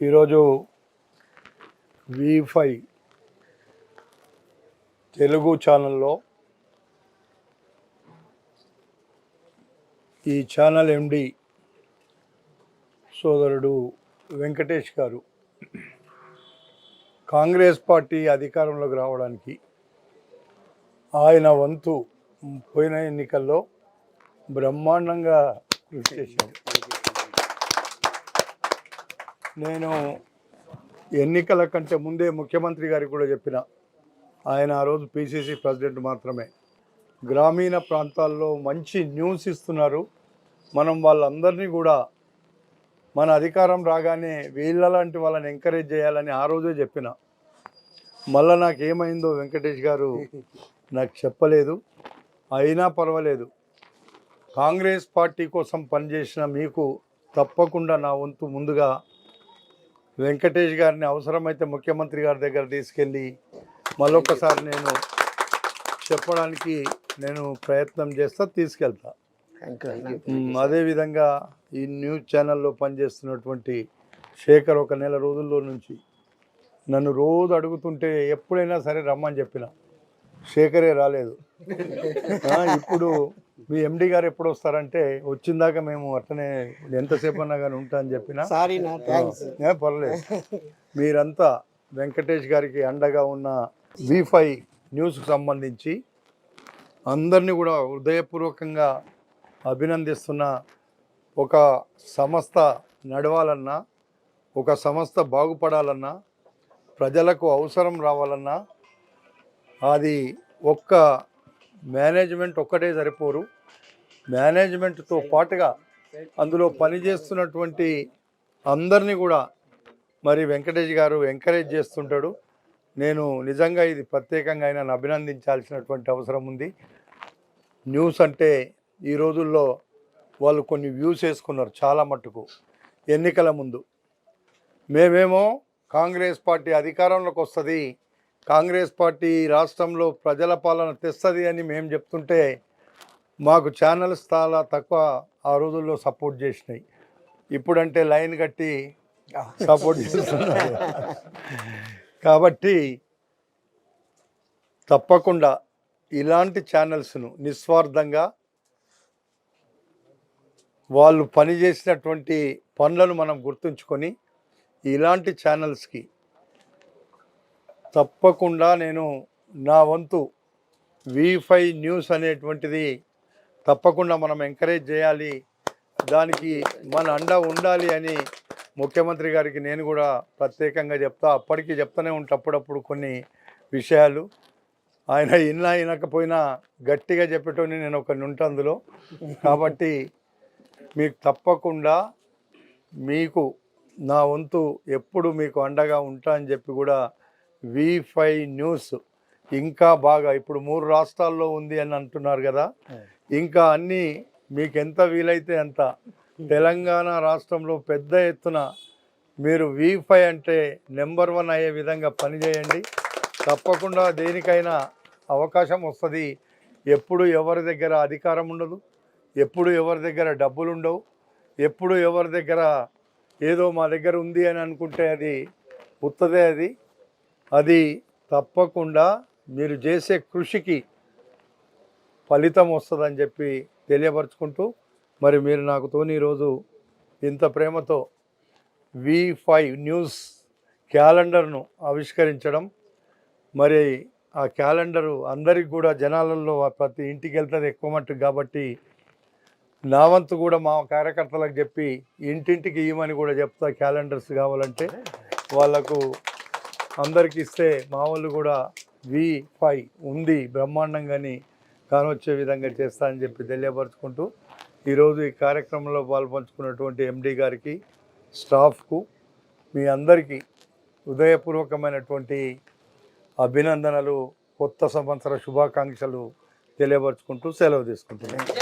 ఈరోజు V5 తెలుగు ఛానల్లో ఈ ఛానల్ ఎండి సోదరుడు వెంకటేష్ గారు కాంగ్రెస్ పార్టీ అధికారంలోకి రావడానికి ఆయన వంతు పోయిన ఎన్నికల్లో బ్రహ్మాండంగా కృషి చేశాడు. నేను ఎన్నికల కంటే ముందే ముఖ్యమంత్రి గారికి కూడా చెప్పిన, ఆయన ఆ రోజు పిసిసి ప్రెసిడెంట్ మాత్రమే. గ్రామీణ ప్రాంతాల్లో మంచి న్యూస్ ఇస్తున్నారు, మనం వాళ్ళందరినీ కూడా మన అధికారం రాగానే వీళ్ళలాంటి వాళ్ళని ఎంకరేజ్ చేయాలని ఆ రోజే చెప్పిన. మళ్ళీ నాకేమైందో వెంకటేష్ గారు నాకు చెప్పలేదు. అయినా పర్వాలేదు, కాంగ్రెస్ పార్టీ కోసం పనిచేసిన మీకు తప్పకుండా నా వంతు ముందుగా వెంకటేష్ గారిని అవసరమైతే ముఖ్యమంత్రి గారి దగ్గర తీసుకెళ్ళి మరొకసారి నేను చెప్పడానికి నేను ప్రయత్నం చేస్తా, తీసుకెళ్తా. అదేవిధంగా ఈ న్యూస్ ఛానల్లో పనిచేస్తున్నటువంటి శేఖర్ ఒక నెల రోజుల్లో నుంచి నన్ను రోజు అడుగుతుంటే ఎప్పుడైనా సరే రమ్మని చెప్పిన, శేఖరే రాలేదు. ఇప్పుడు మీ ఎండి గారు ఎప్పుడు వస్తారంటే వచ్చిందాక మేము అట్లనే ఎంతసేపు అన్నా కానీ ఉంటా అని చెప్పిన. పర్లేదు, మీరంతా వెంకటేష్ గారికి అండగా ఉన్న V5 న్యూస్కి సంబంధించి అందరినీ కూడా హృదయపూర్వకంగా అభినందిస్తున్న. ఒక సంస్థ నడవాలన్నా, ఒక సంస్థ బాగుపడాలన్నా, ప్రజలకు అవసరం రావాలన్నా అది ఒక్క మేనేజ్మెంట్ ఒక్కటే సరిపోరు. మేనేజ్మెంట్తో పాటుగా అందులో పనిచేస్తున్నటువంటి అందరినీ కూడా మరి వెంకటేష్ గారు ఎంకరేజ్ చేస్తుంటాడు. నేను నిజంగా ఇది ప్రత్యేకంగా ఆయనను అభినందించాల్సినటువంటి అవసరం ఉంది. న్యూస్ అంటే ఈ రోజుల్లో వాళ్ళు కొన్ని వ్యూస్ వేసుకున్నారు చాలా మట్టుకు. ఎన్నికల ముందు మేమేమో కాంగ్రెస్ పార్టీ అధికారంలోకి వస్తుంది, కాంగ్రెస్ పార్టీ రాష్ట్రంలో ప్రజల పాలన తెస్తుంది అని మేము చెప్తుంటే మాకు ఛానల్స్ చాలా తక్కువ ఆ రోజుల్లో సపోర్ట్ చేసినాయి. ఇప్పుడంటే లైన్ కట్టి సపోర్ట్ చేస్తున్నారు. కాబట్టి తప్పకుండా ఇలాంటి ఛానల్స్ను నిస్వార్థంగా వాళ్ళు పనిచేసినటువంటి పనులను మనం గుర్తుంచుకొని ఇలాంటి ఛానల్స్కి తప్పకుండా నేను నా వంతు V5 న్యూస్ అనేటువంటిది తప్పకుండా మనం ఎంకరేజ్ చేయాలి, దానికి మన అండ ఉండాలి అని ముఖ్యమంత్రి గారికి నేను కూడా ప్రత్యేకంగా చెప్తా. అప్పటికి చెప్తూనే ఉంటా అప్పుడప్పుడు కొన్ని విషయాలు. ఆయన వినకపోయినా గట్టిగా చెప్పేటోని నేను ఒకరిని ఉంటా అందులో. కాబట్టి మీకు తప్పకుండా మీకు నా వంతు ఎప్పుడు మీకు అండగా ఉంటా అని చెప్పి కూడా V5 న్యూస్ ఇంకా బాగా ఇప్పుడు 3 రాష్ట్రాల్లో ఉంది అని అంటున్నారు కదా, ఇంకా అన్నీ మీకు ఎంత వీలైతే అంత తెలంగాణ రాష్ట్రంలో పెద్ద ఎత్తున మీరు V5 అంటే నెంబర్ 1 అయ్యే విధంగా పనిచేయండి. తప్పకుండా దేనికైనా అవకాశం వస్తుంది. ఎప్పుడు ఎవరి దగ్గర అధికారం ఉండదు, ఎప్పుడు ఎవరి దగ్గర డబ్బులు ఉండవు, ఎప్పుడు ఎవరి దగ్గర ఏదో మా దగ్గర ఉంది అని అనుకుంటే అది ఉత్తదే. అది తప్పకుండా మీరు చేసే కృషికి ఫలితం వస్తుందని చెప్పి తెలియపరుచుకుంటూ, మరి మీరు నాకుతోని ఈరోజు ఇంత ప్రేమతో V5 న్యూస్ క్యాలెండర్ను ఆవిష్కరించడం, మరి ఆ క్యాలెండరు అందరికి కూడా జనాలలో ప్రతి ఇంటికి వెళ్తుంది ఎక్కువ మట్టుకు. కాబట్టి నా వంతు కూడా మా కార్యకర్తలకు చెప్పి ఇంటింటికి ఇవ్వమని కూడా చెప్తా. క్యాలెండర్స్ కావాలంటే వాళ్ళకు అందరికి ఇస్తే మా వాళ్ళు కూడా V5 ఉంది బ్రహ్మాండంగాని కానొచ్చే విధంగా చేస్తా అని చెప్పి తెలియపరుచుకుంటూ, ఈరోజు ఈ కార్యక్రమంలో పాల్పంచుకున్నటువంటి ఎండి గారికి, స్టాఫ్కు, మీ అందరికీ హృదయపూర్వకమైనటువంటి అభినందనలు, కొత్త సంవత్సర శుభాకాంక్షలు తెలియపరుచుకుంటూ సెలవు తీసుకుంటున్నాను.